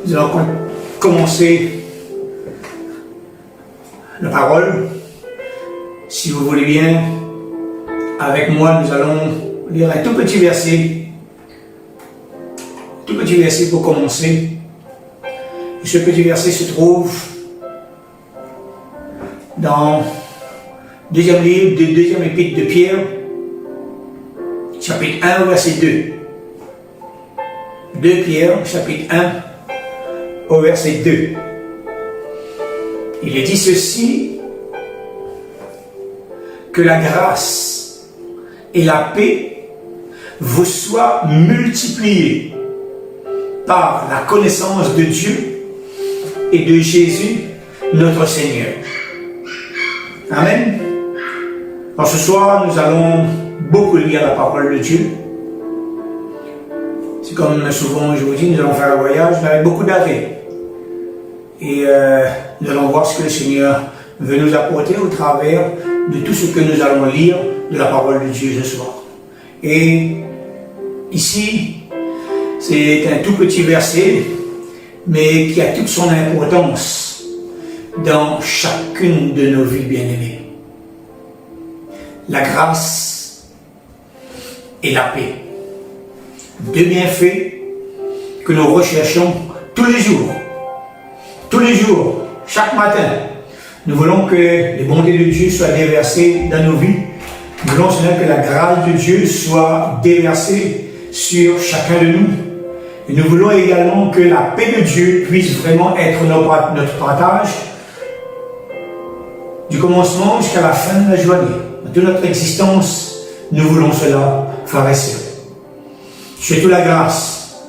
Nous allons commencer la parole. Si vous voulez bien, avec moi, nous allons lire un tout petit verset. Tout petit verset pour commencer. Et ce petit verset se trouve dans deuxième livre, deuxième épître de Pierre, chapitre 1, verset 2. 2 Pierre, chapitre 1, au verset 2. Il est dit ceci, que la grâce et la paix vous soient multipliées par la connaissance de Dieu et de Jésus, notre Seigneur. Amen. Alors ce soir, nous allons beaucoup lire la parole de Dieu. C'est comme souvent je vous dis, nous allons faire un voyage avec beaucoup d'arrêts. Et nous allons voir ce que le Seigneur veut nous apporter au travers de tout ce que nous allons lire de la parole de Dieu ce soir. Et ici, c'est un tout petit verset, mais qui a toute son importance dans chacune de nos vies bien-aimées. La grâce et la paix. Deux bienfaits que nous recherchons tous les jours. Tous les jours, chaque matin. Nous voulons que les bontés de Dieu soient déversées dans nos vies. Nous voulons Seigneur que la grâce de Dieu soit déversée sur chacun de nous. Et nous voulons également que la paix de Dieu puisse vraiment être notre partage du commencement jusqu'à la fin de la journée. De notre existence, nous voulons cela, frères et sœurs. Surtout la grâce.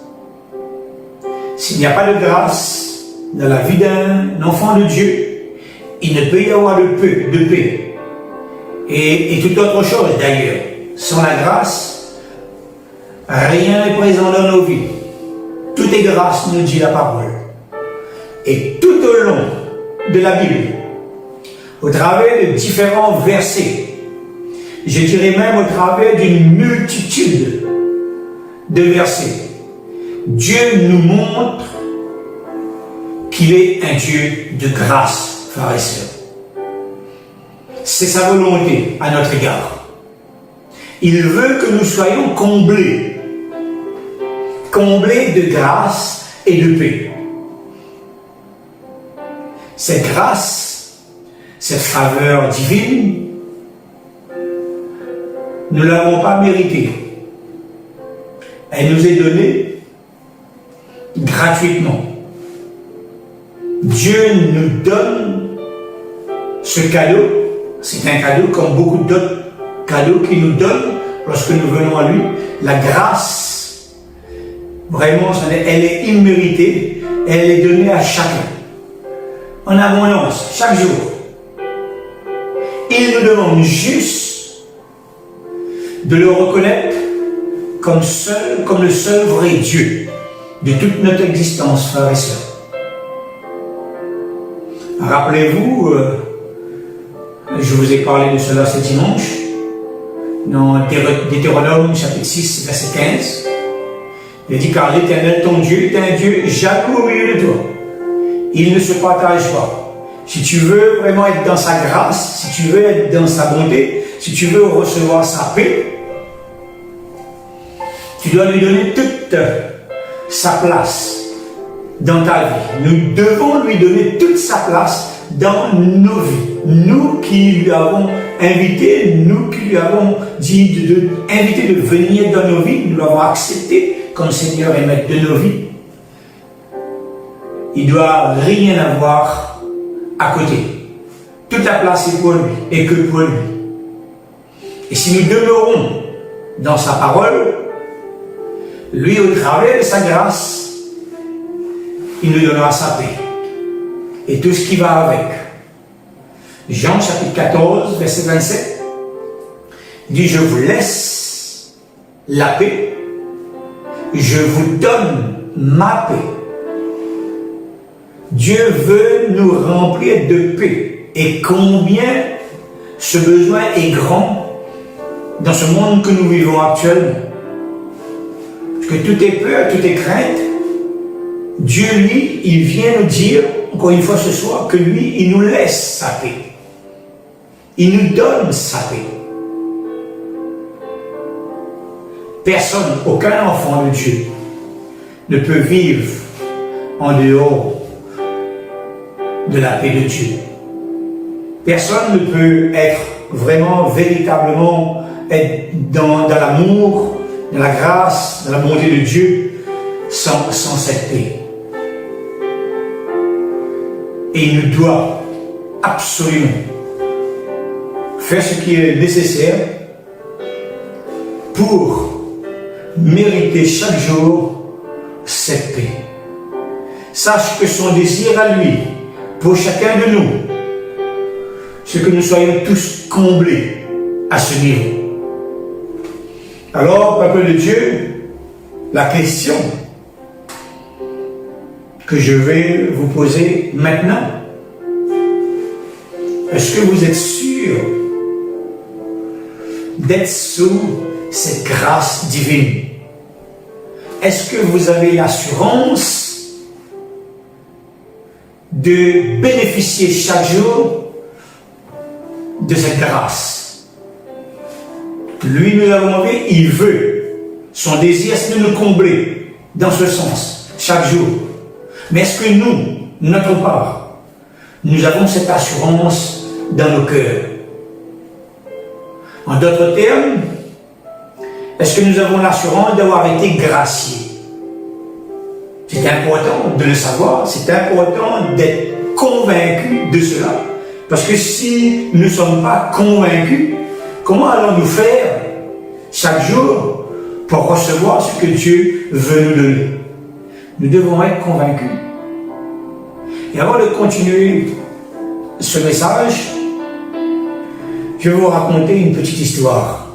S'il n'y a pas de grâce dans la vie d'un enfant de Dieu, il ne peut y avoir de paix. Et toute autre chose d'ailleurs. Sans la grâce, rien n'est présent dans nos vies. Tout est grâce, nous dit la parole. Et tout au long de la Bible, au travers de différents versets, je dirais même au travers d'une multitude de versets, Dieu nous montre qu'il est un Dieu de grâce, frères et sœurs. C'est sa volonté à notre égard. Il veut que nous soyons comblés de grâce et de paix. Cette grâce, cette faveur divine, nous ne l'avons pas méritée. Elle nous est donnée gratuitement. Dieu nous donne ce cadeau. C'est un cadeau comme beaucoup d'autres cadeaux qu'il nous donne lorsque nous venons à lui. La grâce, vraiment, elle est imméritée. Elle est donnée à chacun. En abondance, chaque jour. Il nous demande juste de le reconnaître comme le seul vrai Dieu de toute notre existence, frères et sœurs. Rappelez-vous, je vous ai parlé de cela ce dimanche, dans Deutéronome chapitre 6, verset 15. Il dit, car l'Éternel, ton Dieu, est un Dieu jaloux au milieu de toi. Il ne se partage pas. Si tu veux vraiment être dans sa grâce, si tu veux être dans sa bonté, si tu veux recevoir sa paix, tu dois lui donner toute sa place dans ta vie. Nous devons lui donner toute sa place dans nos vies. Nous qui lui avons invité, nous qui lui avons dit invité de venir dans nos vies, nous l'avons accepté comme Seigneur et Maître de nos vies. Il ne doit rien avoir à côté. Toute la place est pour lui et que pour lui. Et si nous demeurons dans sa parole, lui, au travers de sa grâce, il nous donnera sa paix. Et tout ce qui va avec. Jean chapitre 14, verset 27, il dit, je vous laisse la paix, je vous donne ma paix. Dieu veut nous remplir de paix. Et combien ce besoin est grand dans ce monde que nous vivons actuellement. Parce que tout est peur, tout est crainte. Dieu, lui, il vient nous dire, encore une fois ce soir, que lui, il nous laisse sa paix. Il nous donne sa paix. Personne, aucun enfant de Dieu ne peut vivre en dehors de la paix de Dieu. Personne ne peut être vraiment, véritablement, être dans l'amour, dans la grâce, dans la bonté de Dieu, sans cette paix. Et il nous doit absolument faire ce qui est nécessaire pour mériter chaque jour cette paix. Sache que son désir à lui, pour chacun de nous, c'est que nous soyons tous comblés à ce niveau. Alors, peuple de Dieu, la question que je vais vous poser maintenant, est-ce que vous êtes sûr d'être sous cette grâce divine? Est-ce que vous avez l'assurance de bénéficier chaque jour de cette grâce? Lui, nous l'avons demandé, il veut. Son désir, c'est de nous combler dans ce sens, chaque jour. Mais est-ce que nous, notre part, nous avons cette assurance dans nos cœurs? En d'autres termes, est-ce que nous avons l'assurance d'avoir été graciés? C'est important de le savoir, c'est important d'être convaincu de cela. Parce que si nous ne sommes pas convaincus, comment allons-nous faire chaque jour pour recevoir ce que Dieu veut nous donner? Nous devons être convaincus. Et avant de continuer ce message, je vais vous raconter une petite histoire.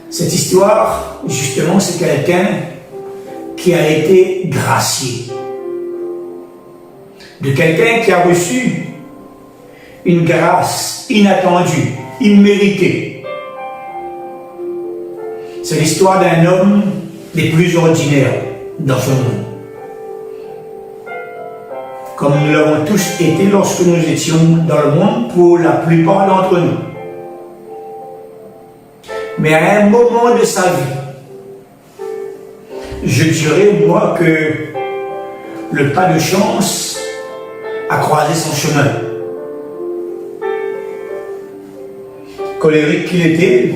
Cette histoire, justement, c'est quelqu'un qui a été gracié. De quelqu'un qui a reçu une grâce inattendue, imméritée. C'est l'histoire d'un homme des plus ordinaires dans ce monde. Comme nous l'avons tous été lorsque nous étions dans le monde, pour la plupart d'entre nous. Mais à un moment de sa vie, je dirais, moi, que le pas de chance a croisé son chemin. Colérique qu'il était,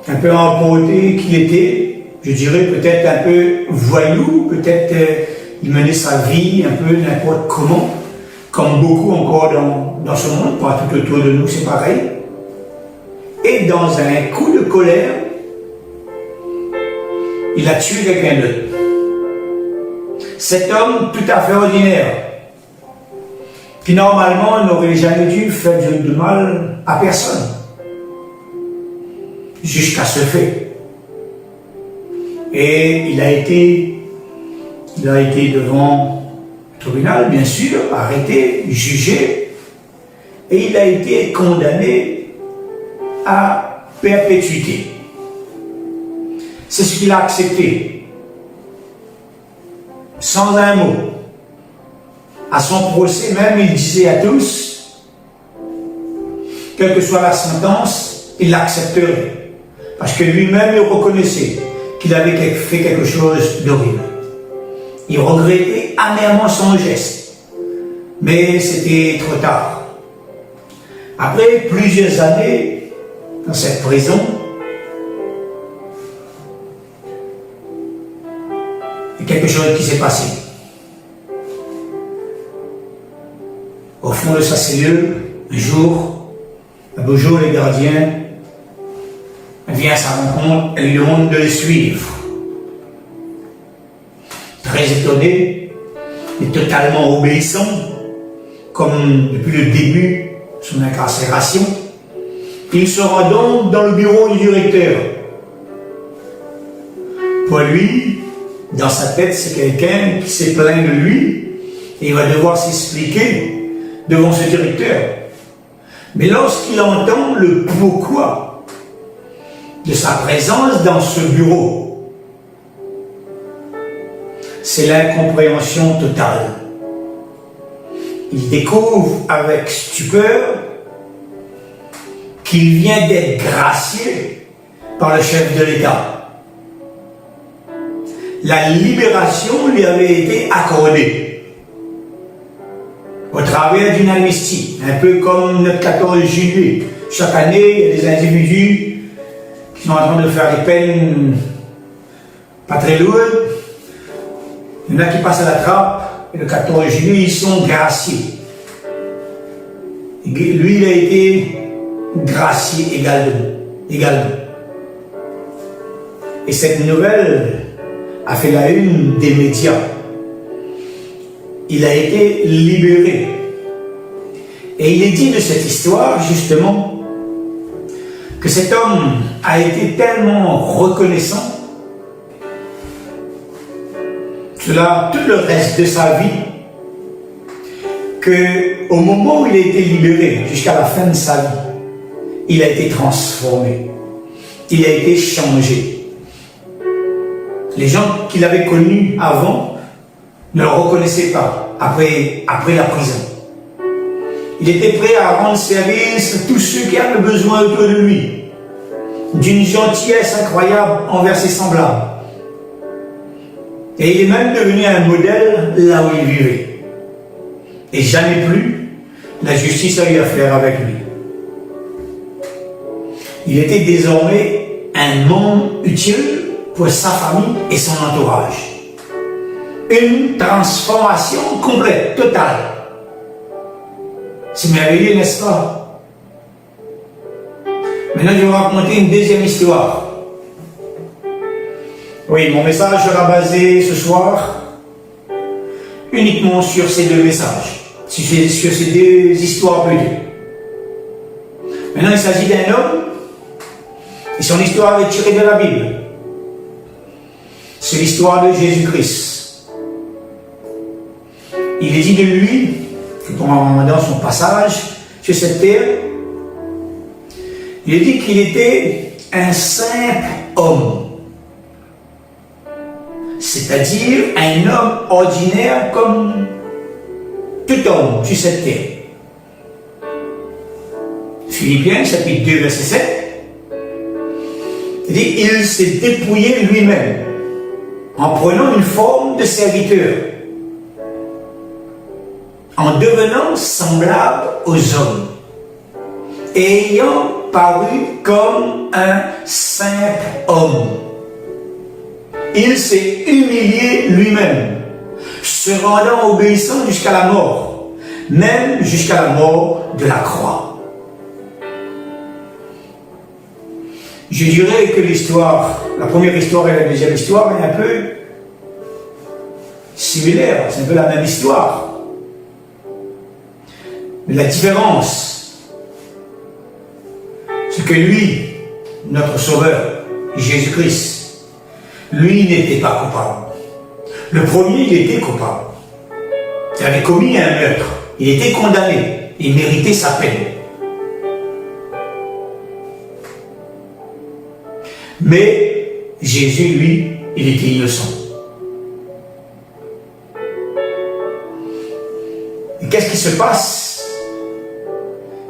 un peu emporté qu'il était, je dirais peut-être un peu voyou, peut-être il menait sa vie un peu n'importe comment, comme beaucoup encore dans ce monde, pas tout autour de nous, c'est pareil. Et dans un coup de colère, il a tué quelqu'un d'autre. Cet homme tout à fait ordinaire, qui normalement n'aurait jamais dû faire de mal à personne, jusqu'à ce fait. Et il a été devant le tribunal, bien sûr, arrêté, jugé, et il a été condamné à perpétuité. C'est ce qu'il a accepté, sans un mot. À son procès même, il disait à tous, quelle que soit la sentence, il l'accepterait. Parce que lui-même, il reconnaissait qu'il avait fait quelque chose d'horrible. Il regrettait amèrement son geste. Mais c'était trop tard. Après plusieurs années dans cette prison, il y a quelque chose qui s'est passé. Au fond de sa cellule, un beau jour, les gardiens viennent à sa rencontre et lui demandent de le suivre. Très étonné et totalement obéissant, comme depuis le début de son incarcération, il se rend donc dans le bureau du directeur. Pour lui, dans sa tête, c'est quelqu'un qui s'est plaint de lui et il va devoir s'expliquer devant ce directeur. Mais lorsqu'il entend le pourquoi de sa présence dans ce bureau, c'est l'incompréhension totale. Il découvre avec stupeur qu'il vient d'être gracié par le chef de l'État. La libération lui avait été accordée au travers d'une amnistie, un peu comme notre 14 juillet. Chaque année, il y a des individus qui sont en train de faire des peines pas très lourdes. Il y en a qui passent à la trappe, et le 14 juillet, ils sont graciés. Et lui, il a été gracié également. Et cette nouvelle a fait la une des médias. Il a été libéré. Et il est dit de cette histoire, justement, que cet homme a été tellement reconnaissant cela tout le reste de sa vie, qu'au moment où il a été libéré, jusqu'à la fin de sa vie, il a été transformé, il a été changé. Les gens qu'il avait connus avant ne le reconnaissaient pas après la prison. Il était prêt à rendre service à tous ceux qui avaient besoin autour de lui, d'une gentillesse incroyable envers ses semblables. Et il est même devenu un modèle là où il vivait. Et jamais plus, la justice a eu affaire avec lui. Il était désormais un membre utile pour sa famille et son entourage. Une transformation complète, totale. C'est merveilleux, n'est-ce pas? Maintenant, je vais vous raconter une deuxième histoire. Oui, mon message sera basé ce soir uniquement sur ces deux messages, sur ces deux histoires plutôt. Maintenant, il s'agit d'un homme et son histoire est tirée de la Bible. C'est l'histoire de Jésus-Christ. Il est dit de lui, que dans son passage sur cette terre, il est dit qu'il était un simple homme. C'est-à-dire un homme ordinaire comme tout homme sur cette terre. Philippiens, chapitre 2, verset 7, il dit, il s'est dépouillé lui-même en prenant une forme de serviteur, en devenant semblable aux hommes, et ayant paru comme un simple homme. Il s'est humilié lui-même, se rendant obéissant jusqu'à la mort, même jusqu'à la mort de la croix. Je dirais que l'histoire, la première histoire et la deuxième histoire est un peu similaire, c'est un peu la même histoire. Mais la différence, c'est que lui, notre Sauveur, Jésus-Christ, lui n'était pas coupable. Le premier, il était coupable. Il avait commis un meurtre. Il était condamné. Il méritait sa peine. Mais Jésus, lui, il était innocent. Et qu'est-ce qui se passe?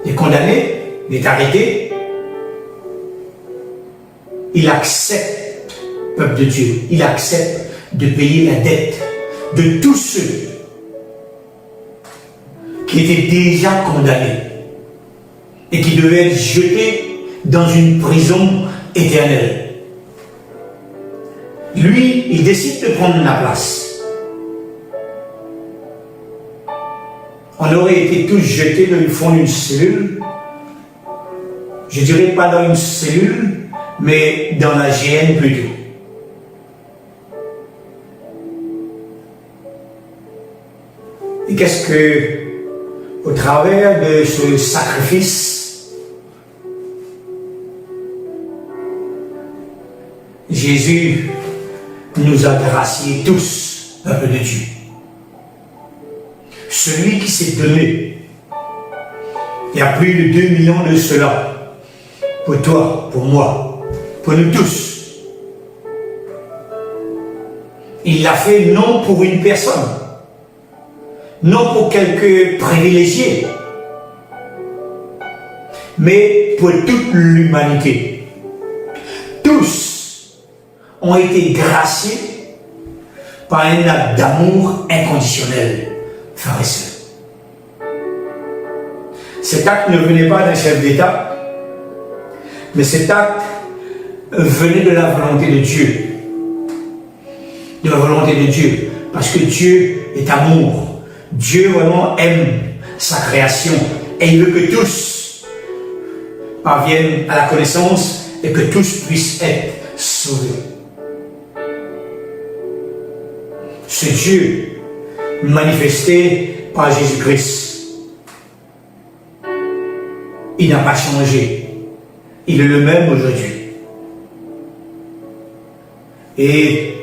Il est condamné, il est arrêté. Il accepte, peuple de Dieu, il accepte de payer la dette de tous ceux qui étaient déjà condamnés et qui devaient être jetés dans une prison éternelle. Lui, il décide de prendre la place. On aurait été tous jetés dans le fond d'une cellule. Je dirais pas dans une cellule, mais dans la géhenne plutôt. Et qu'est-ce que, au travers de ce sacrifice, Jésus nous a graciés tous, peuple de Dieu. Celui qui s'est donné, il y a plus de 2 millions de cela, pour toi, pour moi, pour nous tous. Il l'a fait non pour une personne, non pour quelques privilégiés, mais pour toute l'humanité. Tous ont été graciés par un acte d'amour inconditionnel, frères et sœurs. Cet acte ne venait pas d'un chef d'État, mais cet acte venait de la volonté de Dieu. De la volonté de Dieu. Parce que Dieu est amour. Dieu vraiment aime sa création. Et il veut que tous parviennent à la connaissance et que tous puissent être sauvés. Ce Dieu manifesté par Jésus-Christ, il n'a pas changé. Il est le même aujourd'hui. Et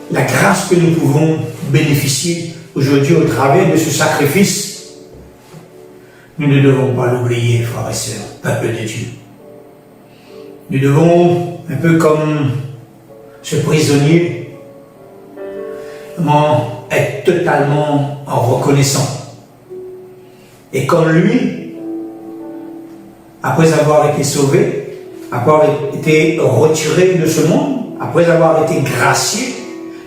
la grâce que nous pouvons bénéficier aujourd'hui au travers de ce sacrifice, nous ne devons pas l'oublier, frères et sœurs, peuple de Dieu. Nous devons, un peu comme ce prisonnier, être totalement reconnaissant. Et comme lui, après avoir été sauvé, après avoir été retiré de ce monde, après avoir été graciés,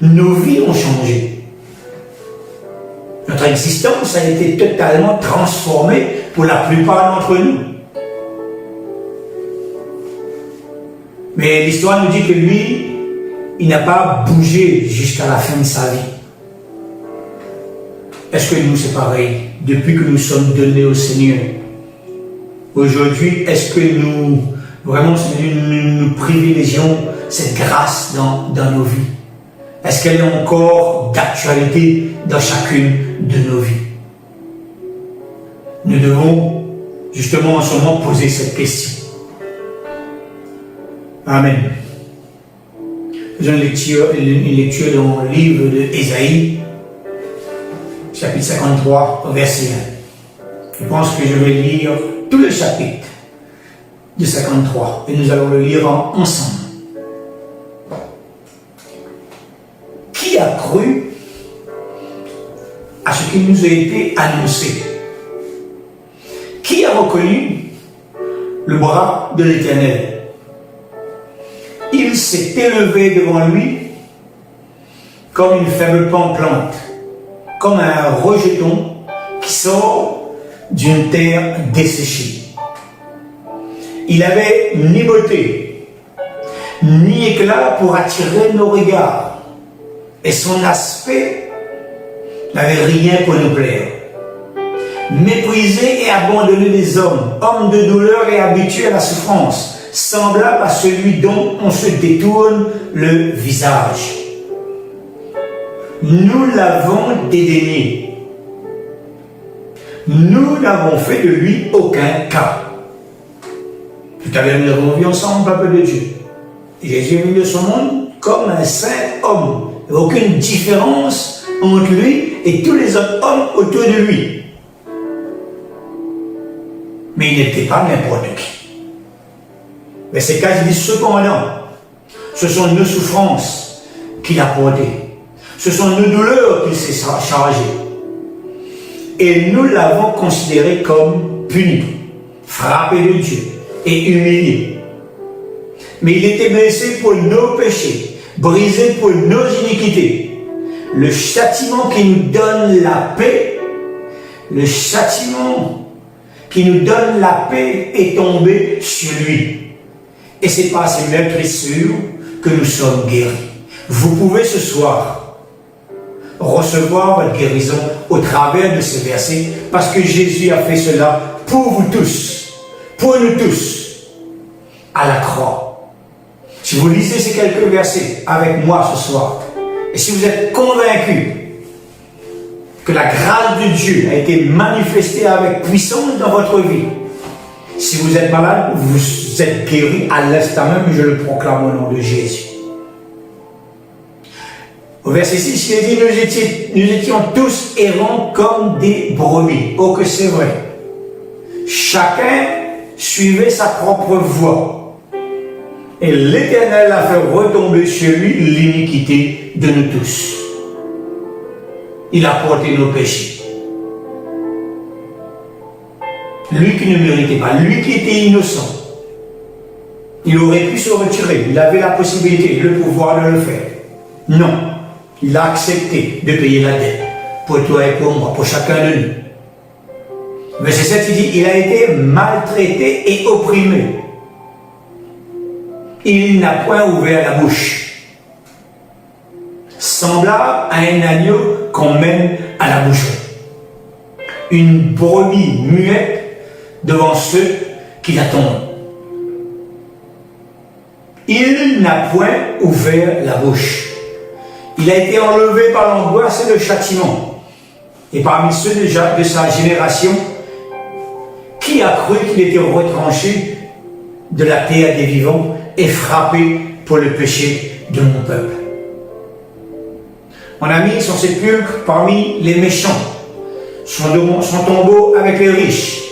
nos vies ont changé. Notre existence a été totalement transformée pour la plupart d'entre nous. Mais l'histoire nous dit que lui, il n'a pas bougé jusqu'à la fin de sa vie. Est-ce que nous, c'est pareil? Depuis que nous sommes donnés au Seigneur, aujourd'hui, est-ce que nous, vraiment, nous privilégions cette grâce dans nos vies? Est-ce qu'elle est encore d'actualité dans chacune de nos vies? Nous devons justement en ce moment poser cette question. Amen. Faisons une lecture dans le livre de Ésaïe, chapitre 53, verset 1. Je pense que je vais lire tout le chapitre de 53 et nous allons le lire ensemble. Qui a cru à ce qui nous a été annoncé? Qui a reconnu le bras de l'Éternel? Il s'est élevé devant lui comme une faible plante, comme un rejeton qui sort d'une terre desséchée. Il n'avait ni beauté, ni éclat pour attirer nos regards, et son aspect n'avait rien pour nous plaire. Méprisé et abandonné des hommes, homme de douleur et habitué à la souffrance, semblable à celui dont on se détourne le visage. Nous l'avons dédaigné. Nous n'avons fait de lui aucun cas. Tout à l'heure, nous avons vu ensemble, peuple de Dieu. Jésus est venu de son monde comme un saint homme. Il n'y a aucune différence entre lui et tous les autres hommes autour de lui. Mais il n'était pas n'importe qui. Mais c'est quand il dit cependant, ce sont nos souffrances qu'il a portées. Ce sont nos douleurs qu'il s'est chargé. Et nous l'avons considéré comme puni, frappé de Dieu et humilié. Mais il était blessé pour nos péchés, brisé pour nos iniquités. Le châtiment qui nous donne la paix, le châtiment qui nous donne la paix est tombé sur lui. Et c'est par ces meurtrissures que nous sommes guéris. Vous pouvez ce soir recevoir votre guérison au travers de ces versets, parce que Jésus a fait cela pour vous tous, pour nous tous, à la croix. Si vous lisez ces quelques versets avec moi ce soir, et si vous êtes convaincus que la grâce de Dieu a été manifestée avec puissance dans votre vie, si vous êtes malade, vous êtes guéri à l'instant même, je le proclame au nom de Jésus. Au verset 6, il dit, nous étions tous errants comme des brebis. Oh que c'est vrai. Chacun suivait sa propre voie. Et l'Éternel a fait retomber sur lui l'iniquité de nous tous. il a porté nos péchés. Lui qui ne méritait pas, lui qui était innocent, il aurait pu se retirer, il avait la possibilité, le pouvoir de le faire. Non, il a accepté de payer la dette pour toi et pour moi, pour chacun de nous. Verset 7, il dit, il a été maltraité et opprimé. Il n'a point ouvert la bouche. Semblable à un agneau qu'on mène à la boucherie. Une brebis muette devant ceux qui l'attendent. Il n'a point ouvert la bouche. Il a été enlevé par l'angoisse et le châtiment. Et parmi ceux de sa génération, qui a cru qu'il était retranché de la terre des vivants et frappé pour le péché de mon peuple? On a mis son sépulcre parmi les méchants, son tombeau avec les riches,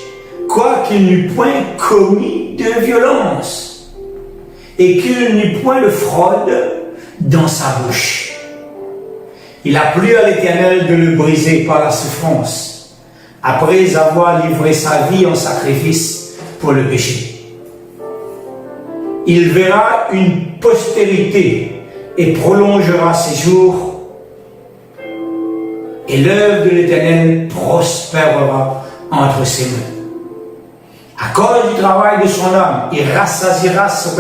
quoiqu'il n'eût point commis de violence et qu'il n'eût point de fraude dans sa bouche. Il a plu à l'Éternel de le briser par la souffrance, après avoir livré sa vie en sacrifice pour le péché. Il verra une postérité et prolongera ses jours, et l'œuvre de l'Éternel prospérera entre ses mains. À cause du travail de son âme, il rassasiera ses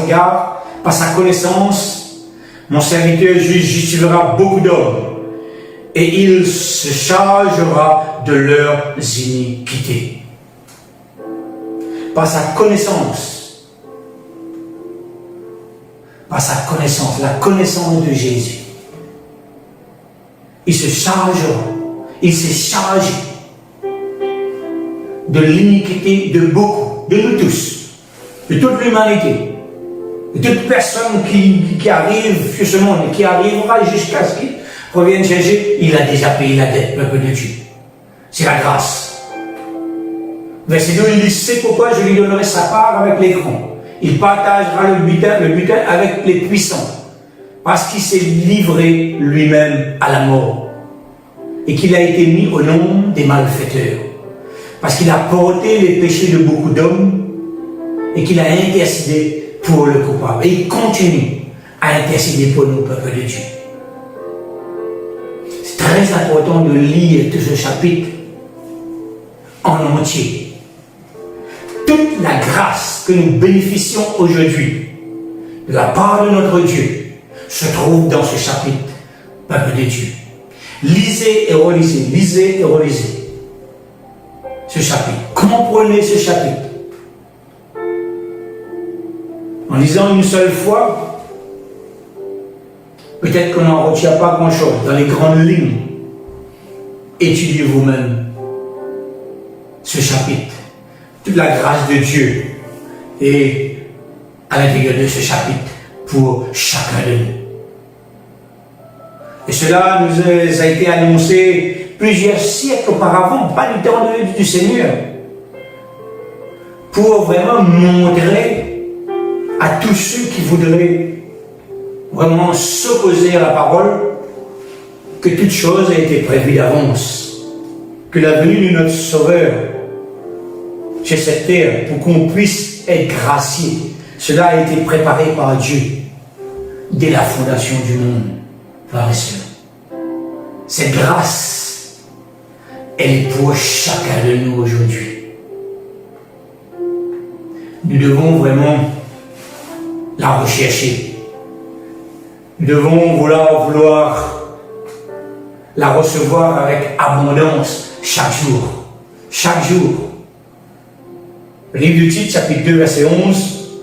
regards par sa connaissance. Mon serviteur justifiera beaucoup d'hommes, et il se chargera de leurs iniquités. Par sa connaissance, la connaissance de Jésus, il s'est chargé de l'iniquité de beaucoup, de nous tous, de toute l'humanité, de toute personne qui arrive sur ce monde et qui arrivera jusqu'à ce qu'il revienne chercher. Il a déjà payé la dette, peuple de Dieu. C'est la grâce. Verset 2, il dit, c'est pourquoi je lui donnerai sa part avec les grands. Il partagera le butin avec les puissants, parce qu'il s'est livré lui-même à la mort, et qu'il a été mis au nombre des malfaiteurs, parce qu'il a porté les péchés de beaucoup d'hommes, et qu'il a intercédé pour le coupable. Et il continue à intercéder pour nous, peuple de Dieu. C'est très important de lire tout ce chapitre en entier. Toute la grâce que nous bénéficions aujourd'hui de la part de notre Dieu se trouve dans ce chapitre, peuple de Dieu. Lisez et relisez ce chapitre. Comprenez ce chapitre. En lisant une seule fois, peut-être qu'on n'en retient pas grand-chose dans les grandes lignes. Étudiez vous-même ce chapitre. Toute la grâce de Dieu est à l'intérieur de ce chapitre pour chacun de nous. Et cela nous a été annoncé plusieurs siècles auparavant, pas du temps du Seigneur, pour vraiment montrer à tous ceux qui voudraient vraiment s'opposer à la parole que toute chose a été prévue d'avance, que la venue de notre Sauveur sur cette terre, pour qu'on puisse être gracié, cela a été préparé par Dieu dès la fondation du monde, frères et sœurs. Cette grâce, elle est pour chacun de nous aujourd'hui. Nous devons vraiment la rechercher. Nous devons vouloir la recevoir avec abondance chaque jour. Chaque jour. Le livre de Tite, chapitre 2, verset 11.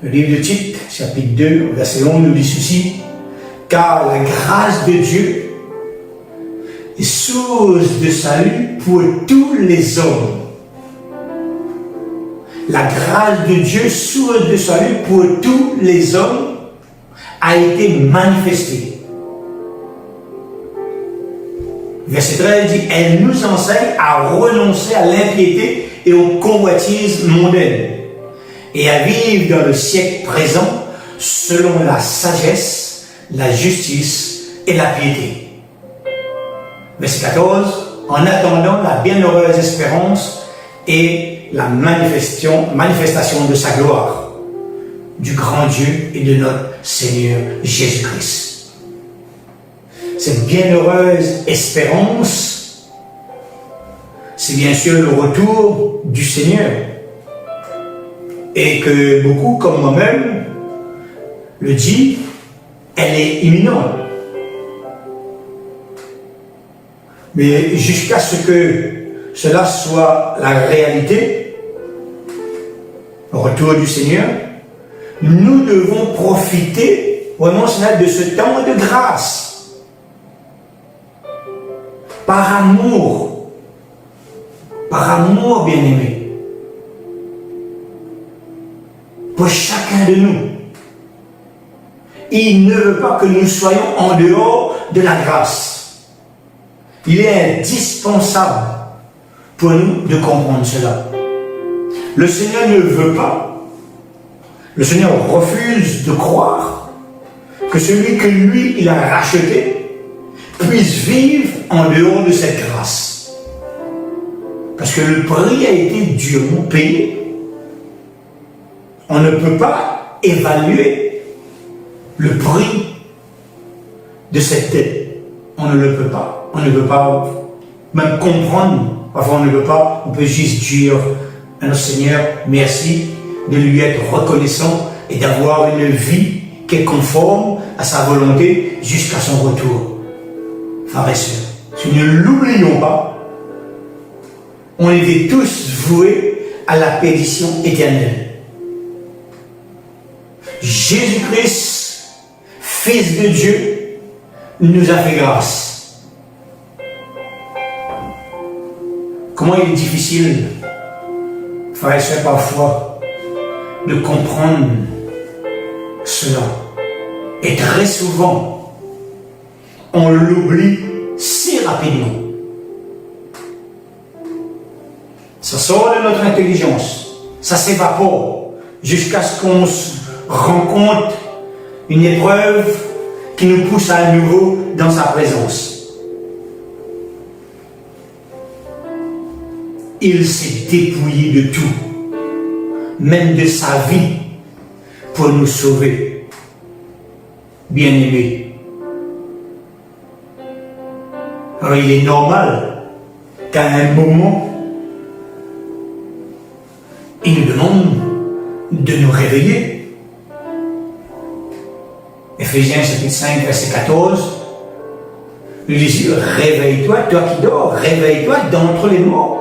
Le livre de Tite, chapitre 2, verset 11, nous dit ceci. Car la grâce de Dieu est source de salut pour tous les hommes. La grâce de Dieu, source de salut pour tous les hommes, a été manifestée. Verset 13 dit, elle nous enseigne à renoncer à l'impiété et aux convoitises mondaines, et à vivre dans le siècle présent selon la sagesse, la justice, et la piété. Verset 14, en attendant la bienheureuse espérance et la manifestation de sa gloire, du grand Dieu et de notre Seigneur Jésus-Christ. Cette bienheureuse espérance, c'est bien sûr le retour du Seigneur. Et que beaucoup, comme moi-même, le dit, elle est imminente. Mais jusqu'à ce que cela soit la réalité, le retour du Seigneur, nous devons profiter vraiment de ce temps de grâce. Par amour, bien-aimé, pour chacun de nous. Il ne veut pas que nous soyons en dehors de la grâce. Il est indispensable pour nous de comprendre cela. Le Seigneur ne veut pas, le Seigneur refuse de croire que celui que lui, il a racheté, puisse vivre en dehors de cette grâce. Parce que le prix a été durement payé. On ne peut pas évaluer le prix de cette dette. On ne le peut pas. On ne peut pas même comprendre. Parfois on ne peut pas. On peut juste dire à notre Seigneur merci, de lui être reconnaissant et d'avoir une vie qui est conforme à sa volonté jusqu'à son retour. Frères et sœurs, si nous ne l'oublions pas, on était tous voués à la perdition éternelle. Jésus-Christ, Fils de Dieu, nous a fait grâce. Comment il est difficile, frères et sœurs, parfois, de comprendre cela. Et très souvent, on l'oublie si rapidement. Ça sort de notre intelligence, ça s'évapore, jusqu'à ce qu'on se rencontre une épreuve qui nous pousse à nouveau dans sa présence. Il s'est dépouillé de tout, même de sa vie, pour nous sauver. Bien-aimés. Alors il est normal qu'à un moment, il nous demande de nous réveiller. Éphésiens chapitre 5, verset 14, il dit, réveille-toi, toi qui dors, réveille-toi d'entre les morts.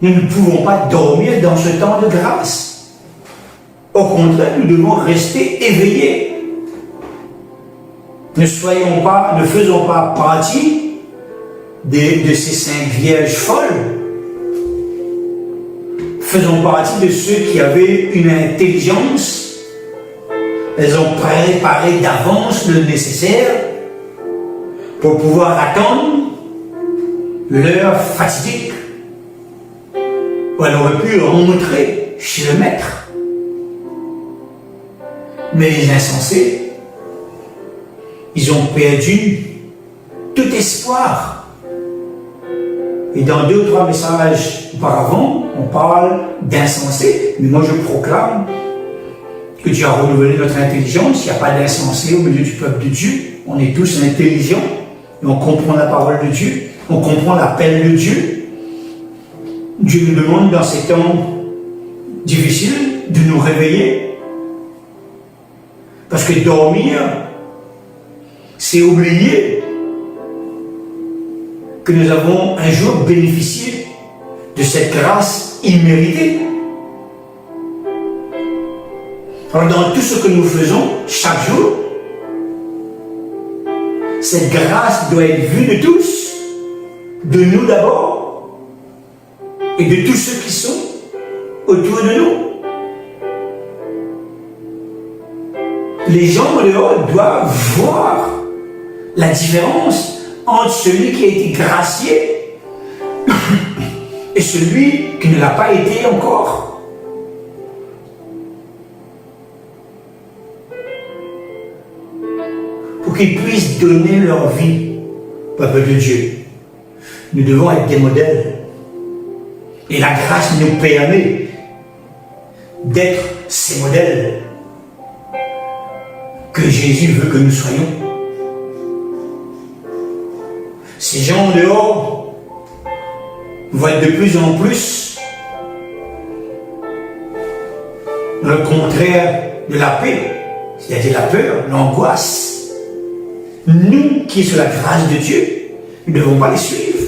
Nous ne pouvons pas dormir dans ce temps de grâce. Au contraire, nous devons rester éveillés. Ne faisons pas partie de ces 5 vierges folles. Faisons partie de ceux qui avaient une intelligence. Elles ont préparé d'avance le nécessaire pour pouvoir attendre l'heure fatidique où elle aurait pu rentrer chez le maître. Mais les insensés, ils ont perdu tout espoir. Et dans 2 ou 3 messages auparavant, on parle d'insensés, mais moi je proclame que Dieu a renouvelé notre intelligence. Il n'y a pas d'insensés au milieu du peuple de Dieu. On est tous intelligents et on comprend la parole de Dieu, on comprend l'appel de Dieu. Dieu nous demande dans ces temps difficiles de nous réveiller. Parce que dormir, c'est oublier que nous avons un jour bénéficié de cette grâce imméritée. Alors dans tout ce que nous faisons chaque jour, cette grâce doit être vue de tous, de nous d'abord, et de tous ceux qui sont autour de nous. Les gens dehors doivent voir la différence entre celui qui a été gracié et celui qui ne l'a pas été encore. Pour qu'ils puissent donner leur vie, peuple de Dieu. Nous devons être des modèles. Et la grâce nous permet d'être ces modèles que Jésus veut que nous soyons. Ces gens en dehors vont être de plus en plus le contraire de la paix, c'est-à-dire la peur, l'angoisse. Nous qui sommes sous la grâce de Dieu, nous ne devons pas les suivre.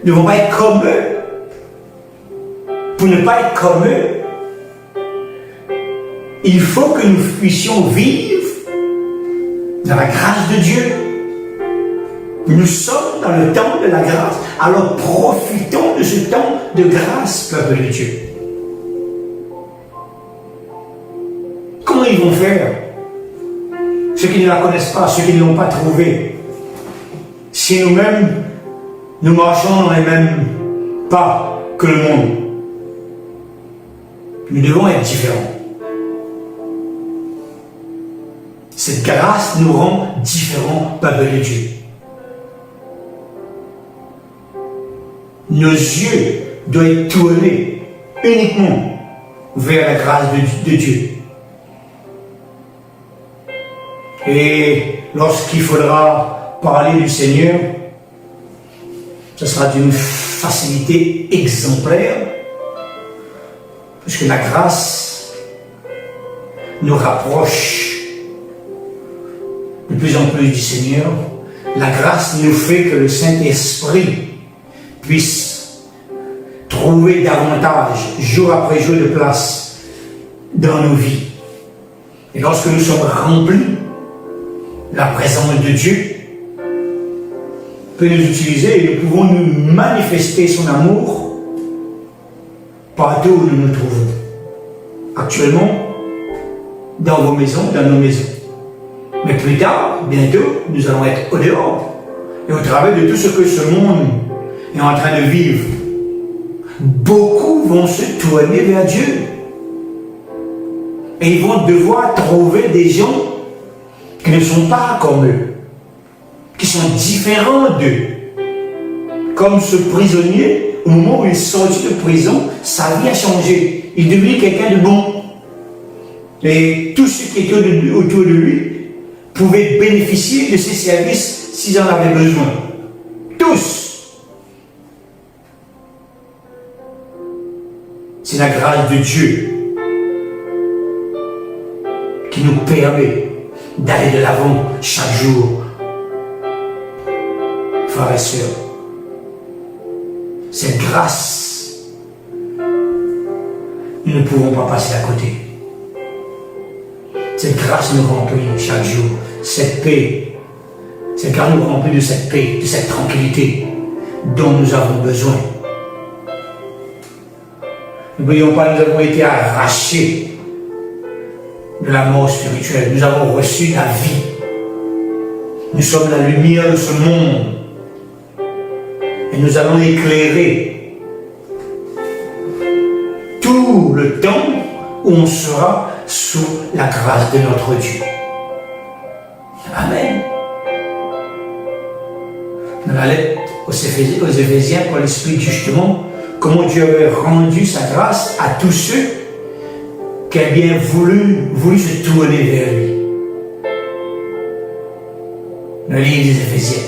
Nous ne devons pas être comme eux. Pour ne pas être comme eux, il faut que nous puissions vivre dans la grâce de Dieu. Nous sommes dans le temps de la grâce. Alors profitons de ce temps de grâce, peuple de Dieu. Comment ils vont faire? Ceux qui ne la connaissent pas, ceux qui ne l'ont pas trouvée. Si nous-mêmes, nous marchons dans les mêmes pas que le monde, nous devons être différents. Cette grâce nous rend différents, peuple de Dieu. Nos yeux doivent être tournés uniquement vers la grâce de Dieu. Et lorsqu'il faudra parler du Seigneur, ce sera d'une facilité exemplaire, puisque la grâce nous rapproche de plus en plus du Seigneur. La grâce nous fait que le Saint-Esprit puisse trouver davantage, jour après jour, de place dans nos vies. Et lorsque nous sommes remplis, la présence de Dieu peut nous utiliser et nous pouvons nous manifester son amour partout où nous nous trouvons. Actuellement, dans vos maisons, dans nos maisons. Mais plus tard, bientôt, nous allons être au dehors. Et au travers de tout ce que ce monde est en train de vivre, beaucoup vont se tourner vers Dieu. Et ils vont devoir trouver des gens qui ne sont pas comme eux, qui sont différents d'eux. Comme ce prisonnier, au moment où il est sorti de prison, sa vie a changé. Il est devenu quelqu'un de bon. Et tous ceux qui étaient autour de lui pouvaient bénéficier de ses services s'ils en avaient besoin. Tous. C'est la grâce de Dieu qui nous permet d'aller de l'avant chaque jour. Frères et sœurs, cette grâce, nous ne pouvons pas passer à côté. Cette grâce nous remplit chaque jour. Cette paix, cette grâce nous remplit de cette paix, de cette tranquillité dont nous avons besoin. N'oublions pas, nous avons été arrachés de la mort spirituelle. Nous avons reçu la vie. Nous sommes la lumière de ce monde. Et nous allons éclairer tout le temps où on sera sous la grâce de notre Dieu. Amen. Dans la lettre aux Éphésiens, Paul explique justement comment Dieu avait rendu sa grâce à tous ceux qui a bien voulu se tourner vers lui. Le livre des Éphésiens.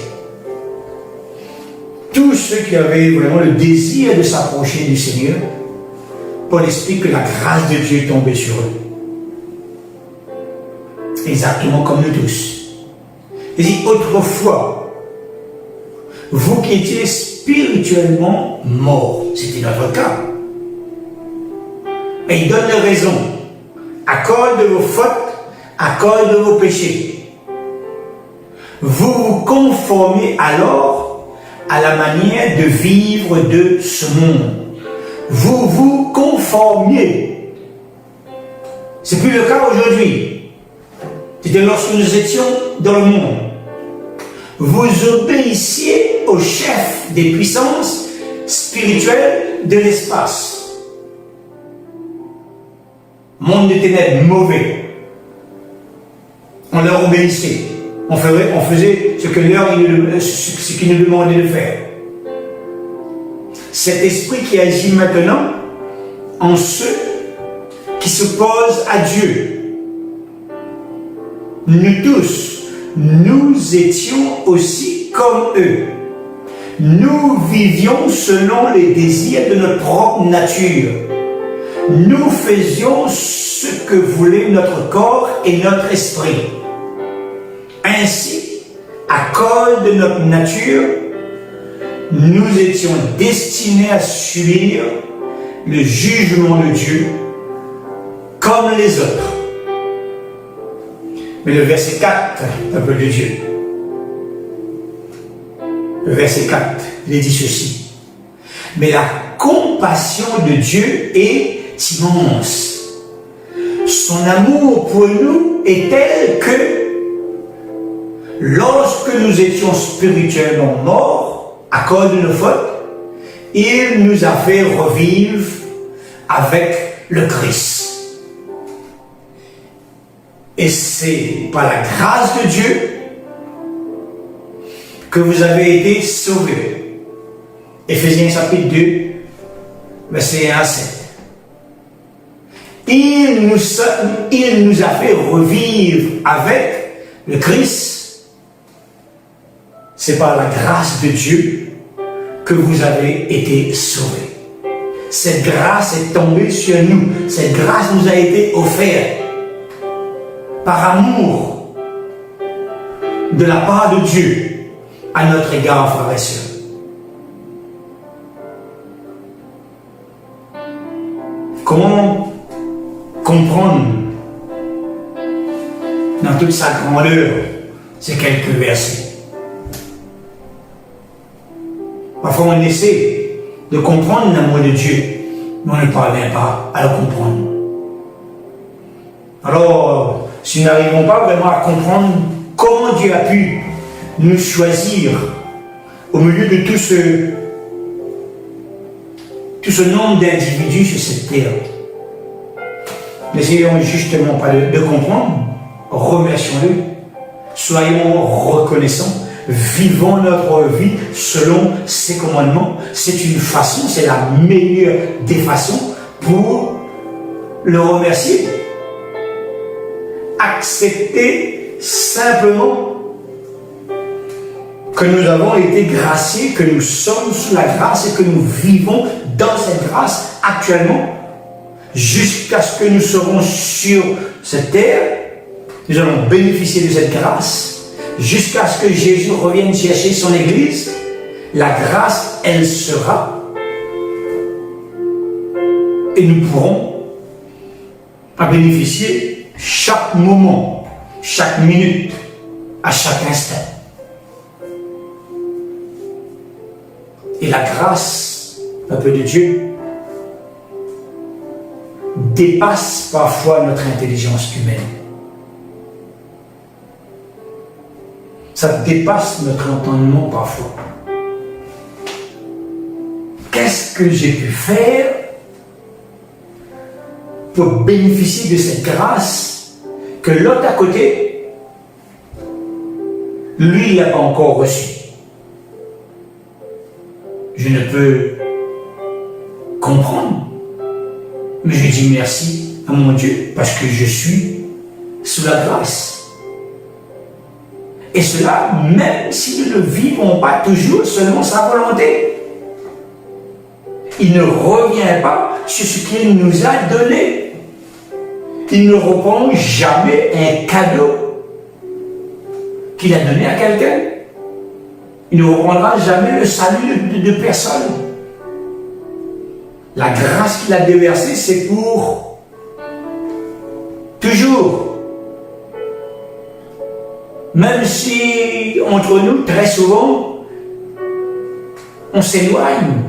Tous ceux qui avaient vraiment le désir de s'approcher du Seigneur, Paul explique que la grâce de Dieu est tombée sur eux. Exactement comme nous tous. Il dit, autrefois, vous qui étiez spirituellement morts, c'était notre cas. Et il donne les raisons. À cause de vos fautes, à cause de vos péchés. Vous vous conformez alors à la manière de vivre de ce monde. Vous vous conformiez. C'est plus le cas aujourd'hui. C'était lorsque nous étions dans le monde. Vous obéissiez au chef des puissances spirituelles de l'espace. Monde de ténèbres mauvais. On leur obéissait. On faisait ce ce qu'il nous demandait de faire. Cet esprit qui agit maintenant en ceux qui s'opposent à Dieu. Nous tous, nous étions aussi comme eux. Nous vivions selon les désirs de notre propre nature. Nous faisions ce que voulait notre corps et notre esprit. Ainsi, à cause de notre nature, nous étions destinés à subir le jugement de Dieu comme les autres. Mais le verset 4, peuple de Dieu, le verset 4, il dit ceci. Mais la compassion de Dieu est immense. Son amour pour nous est tel que lorsque nous étions spirituellement morts à cause de nos fautes, il nous a fait revivre avec le Christ. Et c'est par la grâce de Dieu que vous avez été sauvés. Éphésiens chapitre 2, verset 1 à 7. Il nous a fait revivre avec le Christ. C'est par la grâce de Dieu que vous avez été sauvés. Cette grâce est tombée sur nous. Cette grâce nous a été offerte par amour de la part de Dieu à notre égard, frères et sœurs. Comment comprendre dans toute sa grandeur ces quelques versets? Parfois on essaie de comprendre l'amour de Dieu, mais on ne parvient pas à le comprendre. Alors, si nous n'arrivons pas vraiment à comprendre comment Dieu a pu nous choisir au milieu de tout ce nombre d'individus sur cette terre, n'essayons justement pas de comprendre, remercions-le, soyons reconnaissants, vivons notre vie selon ses commandements. C'est une façon, c'est la meilleure des façons pour le remercier. Accepter simplement que nous avons été graciés, que nous sommes sous la grâce et que nous vivons dans cette grâce actuellement, jusqu'à ce que nous serons sur cette terre. Nous allons bénéficier de cette grâce, jusqu'à ce que Jésus revienne chercher son Église. La grâce, elle sera, et nous pourrons en bénéficier chaque moment, chaque minute, à chaque instant. Et la grâce, peuple de Dieu, dépasse parfois notre intelligence humaine. Ça dépasse notre entendement parfois. Qu'est-ce que j'ai pu faire pour bénéficier de cette grâce que l'autre à côté, lui, il n'a pas encore reçu? Je ne peux comprendre, mais je dis merci à mon Dieu parce que je suis sous la grâce. Et cela, même si nous ne vivons pas toujours selon sa volonté. Il ne revient pas sur ce qu'il nous a donné. Il ne reprend jamais un cadeau qu'il a donné à quelqu'un. Il ne reprendra jamais le salut de personne. La grâce qu'il a déversée, c'est pour toujours. Même si, entre nous, très souvent, on s'éloigne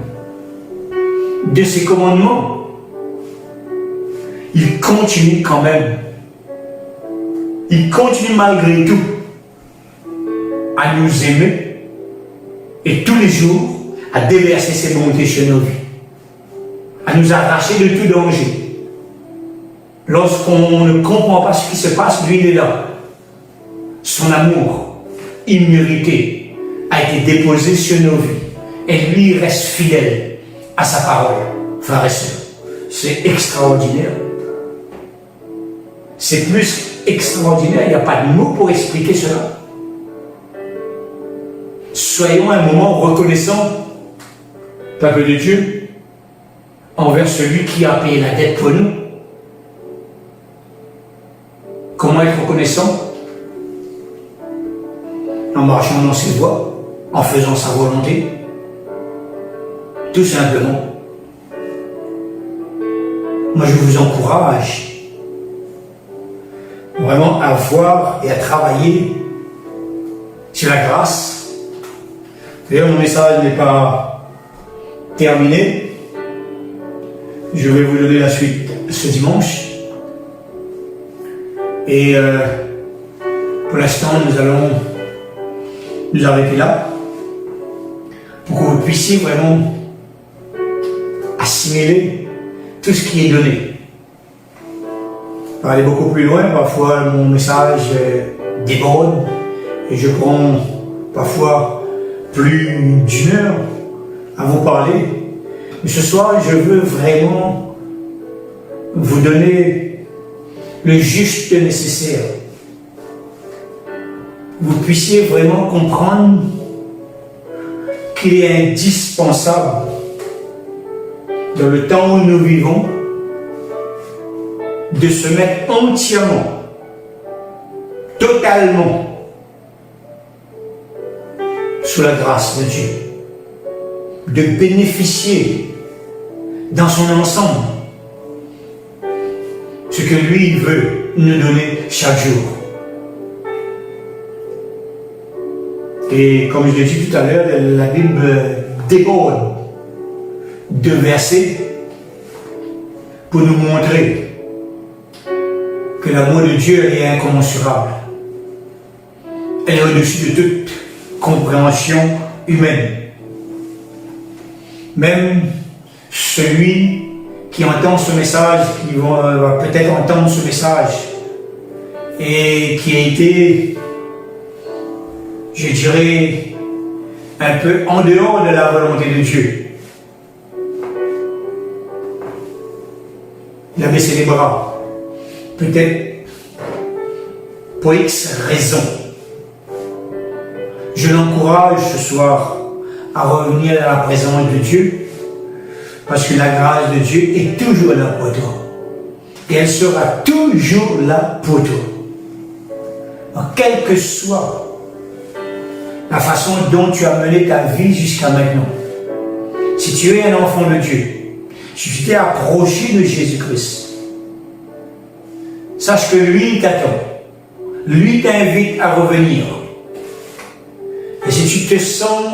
de ses commandements, il continue quand même. Il continue malgré tout à nous aimer et tous les jours à déverser ses bontés sur nos vies, à nous arracher de tout danger. Lorsqu'on ne comprend pas ce qui se passe, lui il est là. Son amour imméritée a été déposée sur nos vies. Et lui reste fidèle à sa parole, frères et sœurs. C'est extraordinaire. C'est plus extraordinaire, il n'y a pas de mots pour expliquer cela. Soyons un moment reconnaissants, peuple de Dieu, envers celui qui a payé la dette pour nous. Comment être reconnaissant? En marchant dans ses voies, en faisant sa volonté, tout simplement. Moi, je vous encourage vraiment à voir et à travailler sur la grâce. D'ailleurs, mon message n'est pas terminé. Je vais vous donner la suite ce dimanche. Et pour l'instant, nous allons nous arrêter là pour que vous puissiez vraiment assimiler tout ce qui est donné. Pour aller beaucoup plus loin, parfois mon message déborde et je prends parfois plus d'1 heure à vous parler. Mais ce soir, je veux vraiment vous donner le juste nécessaire. Vous puissiez vraiment comprendre qu'il est indispensable dans le temps où nous vivons de se mettre entièrement, totalement sous la grâce de Dieu, de bénéficier dans son ensemble ce que lui veut nous donner chaque jour. Et comme je l'ai dit tout à l'heure, la Bible déborde de versets pour nous montrer que l'amour de Dieu est incommensurable. Elle est au-dessus de toute compréhension humaine. Même celui qui entend ce message, qui va peut-être entendre ce message, et qui a été, je dirais, un peu en dehors de la volonté de Dieu. Il a baissé les bras, peut-être pour X raisons. Je l'encourage ce soir à revenir à la présence de Dieu, parce que la grâce de Dieu est toujours là pour toi. Et elle sera toujours là pour toi. Alors, quelle que soit la façon dont tu as mené ta vie jusqu'à maintenant, si tu es un enfant de Dieu, si tu t'es approché de Jésus-Christ, sache que lui t'attend. Lui t'invite à revenir. Et si tu te sens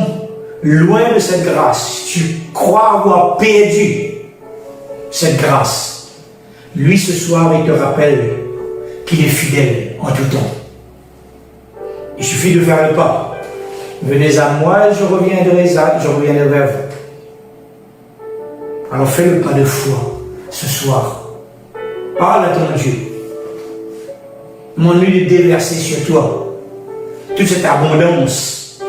loin de cette grâce, si tu crois avoir perdu cette grâce, lui ce soir il te rappelle qu'il est fidèle en tout temps. Il suffit de faire le pas. Venez à moi, je reviendrai vers vous. Alors fais le pas de foi ce soir. Parle à ton Dieu. Demande-lui de déverser sur toi toute cette abondance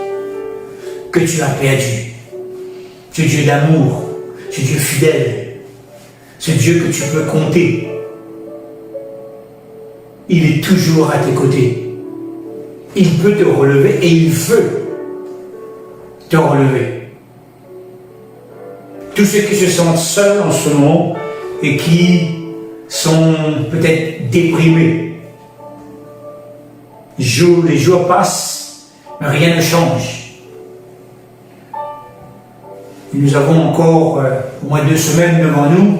que tu as perdue. Ce Dieu d'amour, ce Dieu fidèle, ce Dieu que tu peux compter. Il est toujours à tes côtés. Il peut te relever et il veut te relever. Tous ceux qui se sentent seuls en ce moment et qui sont peut-être déprimés, les jours passent, mais rien ne change. Et nous avons encore au moins 2 semaines devant nous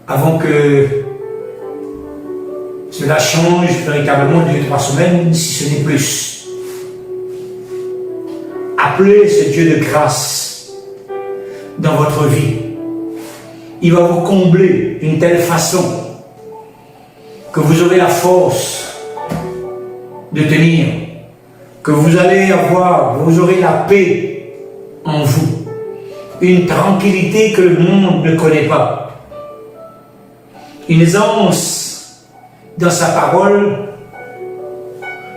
avant que cela change véritablement 2-3 semaines, si ce n'est plus. Appelez ce Dieu de grâce dans votre vie. Il va vous combler d'une telle façon que vous aurez la force de tenir, que vous aurez la paix en vous, une tranquillité que le monde ne connaît pas, une aisance dans sa parole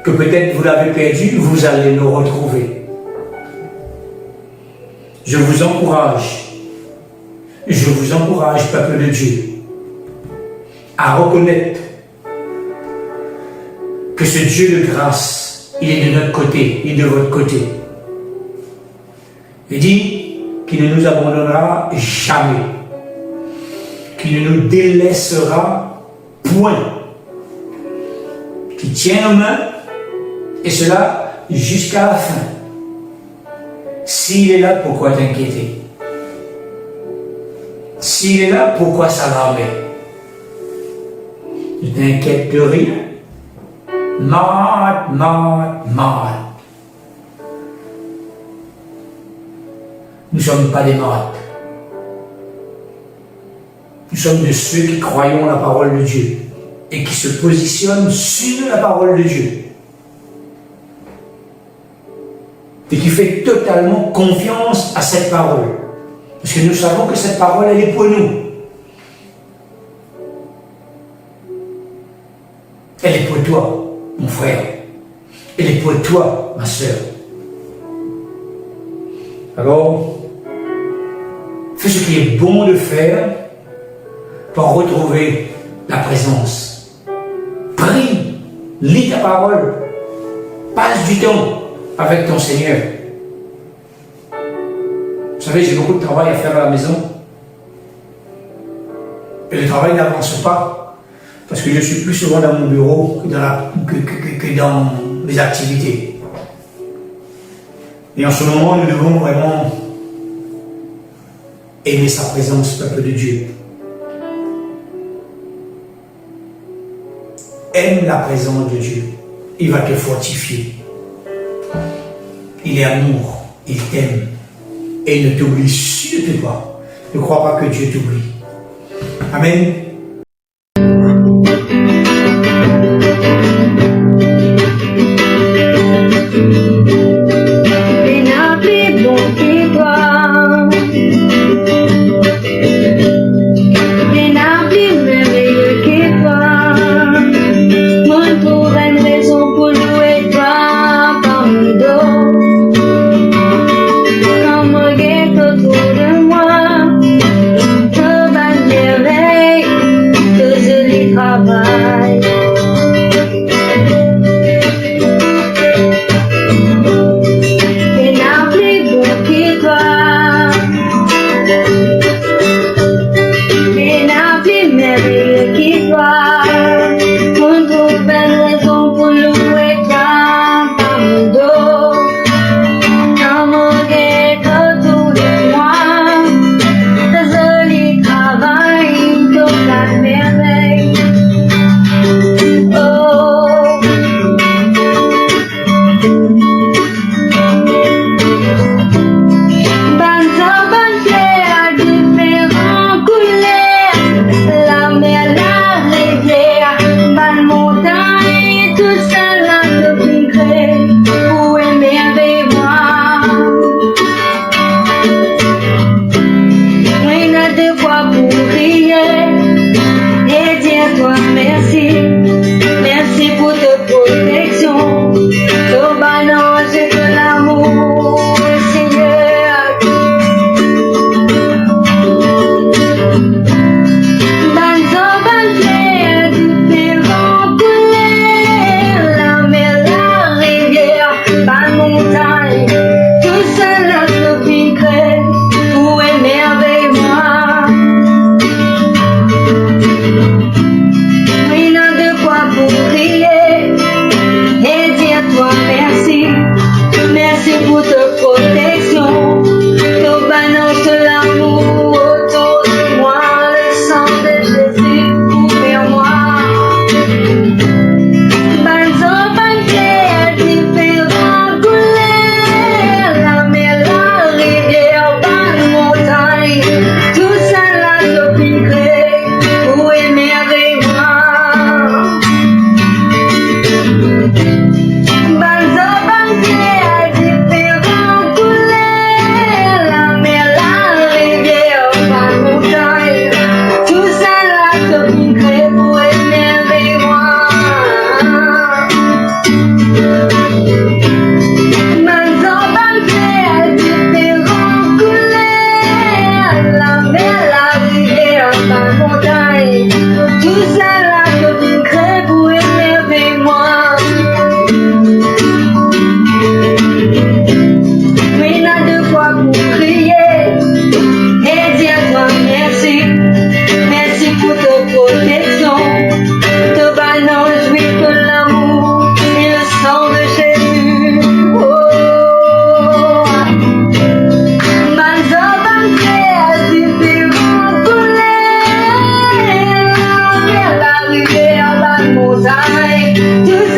que peut-être vous l'avez perdu, vous allez le retrouver. Je vous encourage, peuple de Dieu, à reconnaître que ce Dieu de grâce, il est de notre côté, il est de votre côté. Il dit qu'il ne nous abandonnera jamais, qu'il ne nous délaissera point, qu'il tient nos mains, et cela jusqu'à la fin. S'il est là, pourquoi t'inquiéter? S'il est là, pourquoi s'alarmer? Ne t'inquiète de rien. Not. Nous ne sommes pas des malades. Nous sommes de ceux qui croyons la parole de Dieu et qui se positionnent sur la parole de Dieu. Et qui fait totalement confiance à cette parole. Parce que nous savons que cette parole, elle est pour nous. Elle est pour toi, mon frère. Elle est pour toi, ma soeur. Alors, fais ce qui est bon de faire pour retrouver la présence. Prie, lis ta parole, passe du temps avec ton Seigneur. Vous savez, j'ai beaucoup de travail à faire à la maison. Et le travail n'avance pas parce que je suis plus souvent dans mon bureau que dans mes activités. Et en ce moment, nous devons vraiment aimer sa présence, peuple de Dieu. Aime la présence de Dieu. Il va te fortifier. Il est amour. Il t'aime. Et il ne t'oublie surtout pas. Ne crois pas que Dieu t'oublie. Amen. Autour de moi, te bat merveille. I do